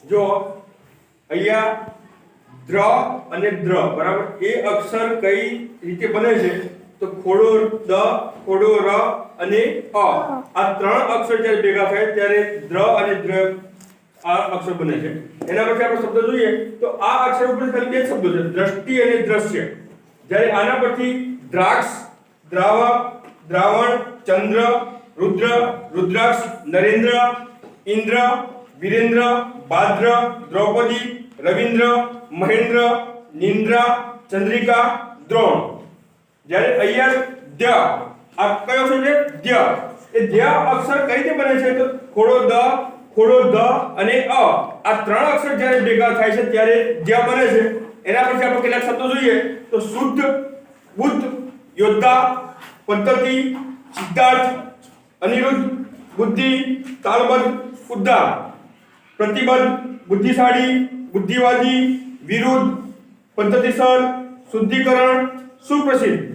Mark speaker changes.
Speaker 1: જો અહીંયા દ્ર અને દ્ર બરાબર એ અક્ષર કઈ રીતે બને છે તો ખોડો દ ખોડો ર અને આ ત્રણ અક્ષર જ્યારે ભેગા થાય ત્યારે દ્ર અને દ્ર આ અક્ષર બને છે. એના પછી આપણે શબ્દ જોઈએ તો આ અક્ષર ઉપર ખાલી બે શબ્દો છે, દ્રષ્ટિ અને દ્રશ્ય. જ્યારે આના પરથી દ્રાક્ષ, દ્રાવક, દ્રાવણ, ચંદ્ર, રુદ્ર, રુદ્રાક્ષ, નરેન્દ્ર, ઇન્દ્ર, વીરેન્દ્ર, ભાદ્ર, દ્રૌપદી, રવિન્દ્ર, મહેન્દ્ર, નિંદ્રા, ચંદ્રિકા, દ્રોણ. જ્યારે અહીંયા દ્ય આ કયો અક્ષર છે દ્ય, એ દ્ય અક્ષર કઈ રીતે બને છે તો ખોડો દ ખોડો દ અને આ ત્રણ અક્ષર જ્યારે ભેગા થાય છે ત્યારે દ્ય બને છે. એના પછી આપણે કેટલાક શબ્દો જોઈએ તો શુદ્ધ, બુદ્ધ, યોદ્ધા, પદ્ધતિ, સિદ્ધાર્થ, અનિરુદ્ધ, બુદ્ધિ, તાલબદ્ધ, ઉદ્ધાર, પ્રતિબદ્ધ, બુદ્ધિશાળી, બુદ્ધિવાદી, વિરુદ્ધ, પદ્ધતિસર, શુદ્ધિકરણ, સુપ્રસિદ્ધ.